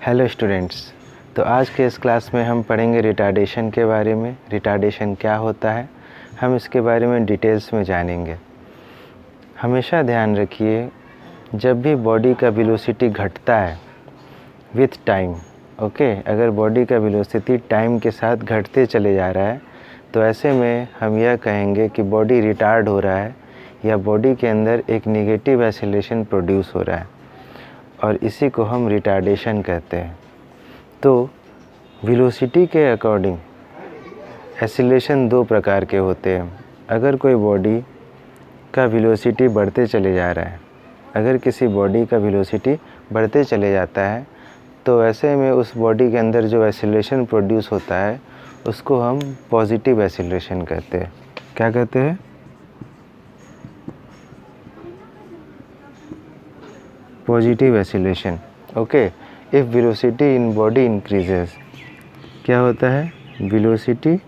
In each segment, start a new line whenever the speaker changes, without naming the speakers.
Hello students. तो आज के इस क्लास में हम पढ़ेंगे रिटार्डेशन के बारे में। रिटार्डेशन क्या होता है, हम इसके बारे में डिटेल्स में जानेंगे। हमेशा ध्यान रखिए, जब भी बॉडी का वेलोसिटी घटता है विथ टाइम, अगर बॉडी का वेलोसिटी टाइम के साथ घटते चले जा रहा है तो ऐसे में हम यह कहेंगे कि बॉडी रिटार्ड हो रहा है या बॉडी के अंदर एक नेगेटिव एक्सीलरेशन प्रोड्यूस हो रहा है, और इसी को हम रिटार्डेशन कहते हैं। तो वेलोसिटी के अकॉर्डिंग एक्सीलरेशन दो प्रकार के होते हैं। अगर कोई बॉडी का वेलोसिटी बढ़ते चले जा रहा है, अगर किसी बॉडी का वेलोसिटी बढ़ते चले जाता है तो ऐसे में उस बॉडी के अंदर जो एक्सीलरेशन प्रोड्यूस होता है उसको हम पॉजिटिव एक्सीलरेशन कहते हैं। क्या कहते हैं? Positive acceleration. If velocity in body increases, क्या होता है? वेलोसिटी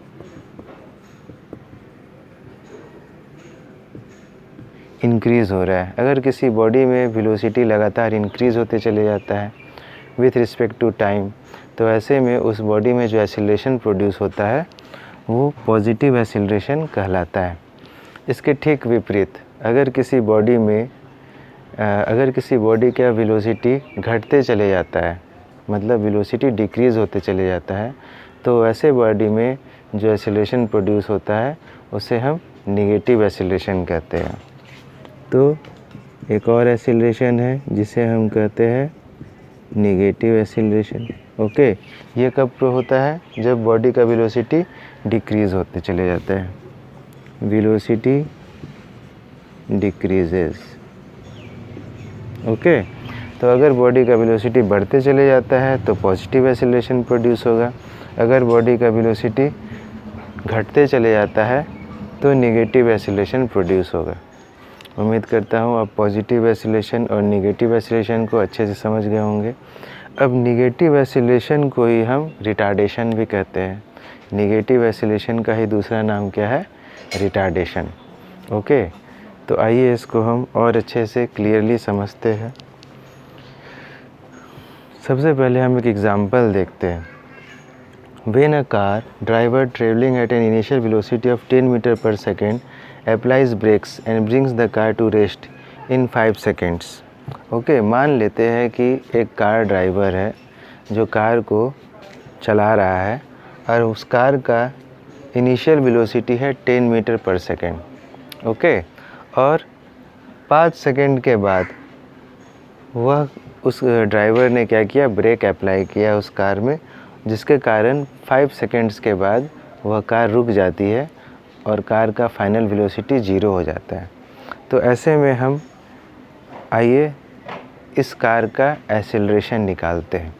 इंक्रीज़ हो रहा है। अगर किसी बॉडी में वेलोसिटी लगातार इंक्रीज़ होते चले जाता है विथ रिस्पेक्ट टू टाइम, तो ऐसे में उस बॉडी में जो एक्सीलरेशन प्रोड्यूस होता है वो पॉजिटिव एक्सीलरेशन कहलाता है। इसके ठीक विपरीत, अगर किसी बॉडी का वेलोसिटी घटते चले जाता है, मतलब वेलोसिटी डिक्रीज़ होते चले जाता है, तो ऐसे बॉडी में जो एक्सीलरेशन प्रोड्यूस होता है उसे हम नेगेटिव एक्सीलरेशन कहते हैं। तो एक और एक्सीलरेशन है जिसे हम कहते हैं नेगेटिव एक्सीलरेशन। ये कब होता है? जब बॉडी का वेलोसिटी डिक्रीज़ होते चले जाता है। Velocity decreases. तो अगर बॉडी का वेलोसिटी बढ़ते चले जाता है तो पॉजिटिव एक्सीलरेशन प्रोड्यूस होगा। अगर बॉडी का वेलोसिटी घटते चले जाता है तो नेगेटिव एक्सीलरेशन प्रोड्यूस होगा। उम्मीद करता हूँ आप पॉजिटिव एक्सीलरेशन और नेगेटिव एक्सीलरेशन को अच्छे से समझ गए होंगे। अब नेगेटिव एक्सीलरेशन को ही हम रिटार्डेशन भी कहते हैं। नेगेटिव एक्सीलरेशन का ही दूसरा नाम क्या है? रिटार्डेशन। तो आइए इसको हम और अच्छे से क्लियरली समझते हैं। सबसे पहले हम एक एग्जांपल देखते हैं। When a car driver traveling at an initial velocity of 10 metre per second applies brakes and brings the car to rest in 5 seconds. मान लेते हैं कि एक कार ड्राइवर है जो कार को चला रहा है और उस कार का इनिशियल वेलोसिटी है 10 मीटर पर सेकेंड। और 5 सेकेंड के बाद वह उस ड्राइवर ने क्या किया? ब्रेक अप्लाई किया उस कार में, जिसके कारण 5 सेकेंड्स के बाद वह कार रुक जाती है और कार का फाइनल वेलोसिटी 0 हो जाता है। तो ऐसे में हम आइए इस कार का एक्सीलरेशन निकालते हैं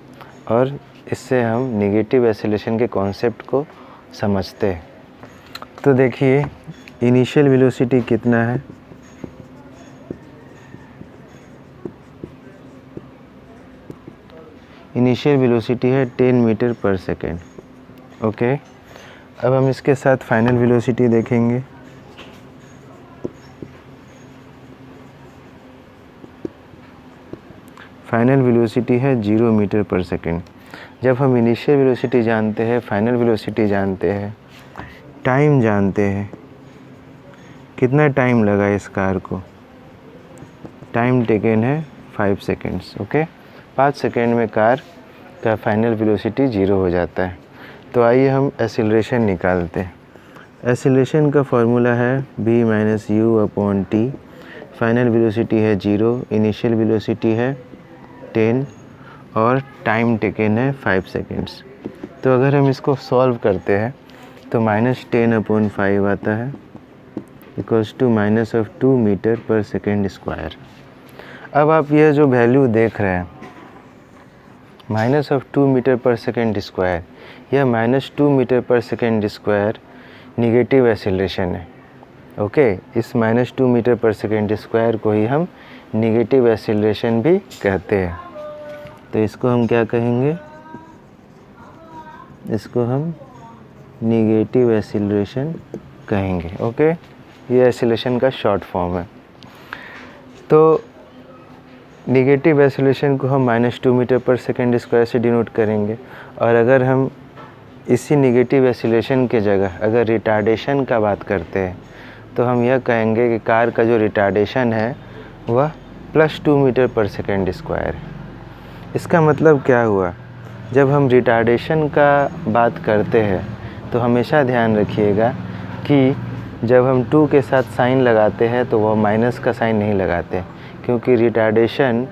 और इससे हम नेगेटिव एक्सीलरेशन के कॉन्सेप्ट को समझते हैं। तो देखिए, इनिशियल वेलोसिटी कितना है? इनिशियल वेलोसिटी है 10 मीटर पर सेकेंड। अब हम इसके साथ फाइनल वेलोसिटी देखेंगे। फाइनल वेलोसिटी है 0 मीटर पर सेकेंड। जब हम इनिशियल वेलोसिटी जानते हैं, फाइनल वेलोसिटी जानते हैं, टाइम जानते हैं, कितना टाइम लगा इस कार को? टाइम टेकन है 5 सेकेंड्स। 5 सेकेंड में कार का फाइनल वेलोसिटी 0 हो जाता है। तो आइए हम एक्सीलरेशन निकालते हैं। एक्सीलरेशन का फॉर्मूला है b - u/t। फाइनल वेलोसिटी है 0, इनिशियल वेलोसिटी है 10 और टाइम टेकन है 5 सेकेंड्स। तो अगर हम इसको सॉल्व करते हैं तो -10/5 आता है इक्वल्स टू -2 मीटर पर सेकेंड स्क्वायर। अब आप यह जो वैल्यू देख रहे हैं -2 मीटर पर सेकेंड स्क्वायर, यह -2 मीटर पर सेकेंड स्क्वायर निगेटिव एक्सीलरेशन है। इस -2 मीटर पर सेकेंड स्क्वायर को ही हम निगेटिव एक्सीलरेशन भी कहते हैं। तो इसको हम क्या कहेंगे? इसको हम निगेटिव एक्सीलरेशन कहेंगे। ये एक्सीलरेशन का शॉर्ट फॉर्म है। तो निगेटिव एक्सेलरेशन को हम -2 मीटर पर सेकेंड स्क्वायर से डिनोट करेंगे। और अगर हम इसी निगेटिव एक्सेलरेशन के जगह अगर रिटार्डेशन का बात करते हैं तो हम यह कहेंगे कि कार का जो रिटार्डेशन है वह +2 मीटर पर सेकेंड स्क्वायर है। इसका मतलब क्या हुआ, जब हम रिटार्डेशन का बात करते हैं तो हमेशा ध्यान रखिएगा कि जब हम 2 के साथ साइन लगाते हैं तो वह माइनस का साइन नहीं लगाते, क्योंकि रिटार्डेशन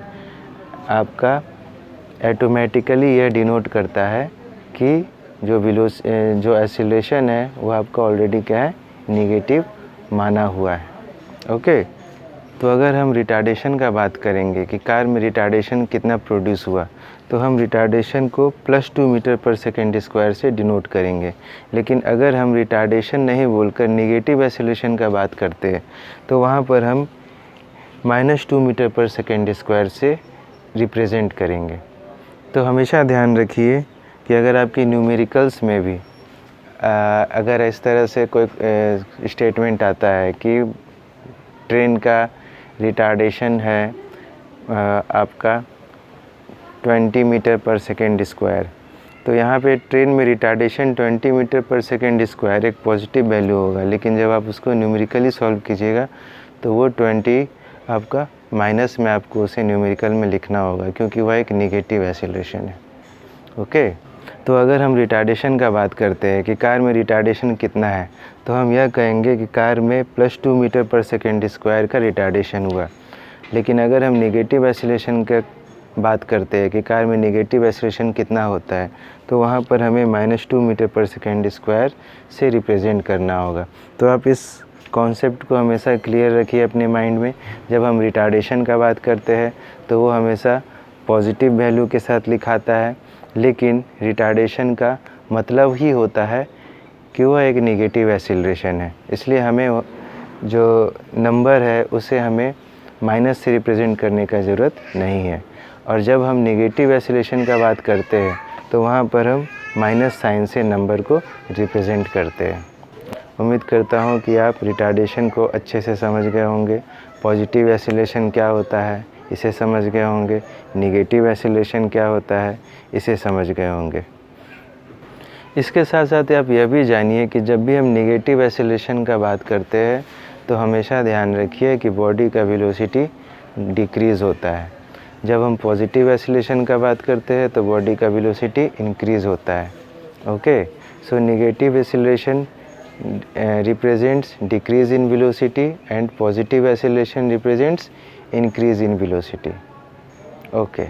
आपका ऑटोमेटिकली यह डिनोट करता है कि जो एक्सीलरेशन है वो आपका ऑलरेडी क्या है, नेगेटिव माना हुआ है। ओके, तो अगर हम रिटार्डेशन का बात करेंगे कि कार में रिटार्डेशन कितना प्रोड्यूस हुआ, तो हम रिटार्डेशन को +2 मीटर पर सेकेंड स्क्वायर से डिनोट करेंगे। लेकिन अगर हम रिटार्डेशन नहीं बोलकर नेगेटिव एक्सेलरेशन का बात करते हैं तो वहाँ पर हम -2 मीटर पर सेकेंड स्क्वायर से रिप्रेजेंट करेंगे। तो हमेशा ध्यान रखिए कि अगर आपकी न्यूमेरिकल्स में भी अगर इस तरह से कोई स्टेटमेंट आता है कि ट्रेन का रिटार्डेशन है आपका 20 मीटर पर सेकेंड स्क्वायर, तो यहाँ पे ट्रेन में रिटार्डेशन 20 मीटर पर सेकेंड स्क्वायर एक पॉजिटिव वैल्यू होगा, लेकिन जब आप उसको न्यूमेरिकली सॉल्व कीजिएगा तो वो 20 आपका माइनस में आपको उसे न्यूमेरिकल में लिखना होगा, क्योंकि वह एक नेगेटिव एक्सेलरेशन है। ओके, तो अगर हम रिटार्डेशन का बात करते हैं कि कार में रिटार्डेशन कितना है, तो हम यह कहेंगे कि कार में +2 मीटर पर सेकेंड स्क्वायर का रिटार्डेशन हुआ। लेकिन अगर हम नेगेटिव एक्सेलरेशन का बात करते हैं कि कार में नेगेटिव एक्सेलरेशन कितना होता है, तो वहाँ पर हमें -2 मीटर पर सेकेंड स्क्वायर से रिप्रेजेंट करना होगा। तो आप इस कॉन्सेप्ट को हमेशा क्लियर रखिए अपने माइंड में। जब हम रिटार्डेशन का बात करते हैं तो वो हमेशा पॉजिटिव वैल्यू के साथ लिखाता है, लेकिन रिटार्डेशन का मतलब ही होता है कि वह एक नेगेटिव एक्सेलरेशन है। इसलिए हमें जो नंबर है उसे हमें माइनस से रिप्रेजेंट करने का ज़रूरत नहीं है। और जब हम नेगेटिव एक्सेलरेशन का बात करते हैं तो वहाँ पर हम माइनस साइन से नंबर को रिप्रेजेंट करते हैं। उम्मीद करता हूँ कि आप रिटार्डेशन को अच्छे से समझ गए होंगे, पॉजिटिव एक्सेलरेशन क्या होता है इसे समझ गए होंगे, नेगेटिव एक्सेलरेशन क्या होता है इसे समझ गए होंगे। इसके साथ साथ आप यह भी जानिए कि जब भी हम नेगेटिव एक्सेलरेशन का बात करते हैं तो हमेशा ध्यान रखिए कि बॉडी का वेलोसिटी डिक्रीज़ होता है। जब हम पॉजिटिव एक्सेलरेशन का बात करते हैं तो बॉडी का वेलोसिटी इंक्रीज़ होता है। Okay, so negative acceleration represents decrease in velocity and positive acceleration represents increase in velocity. Okay.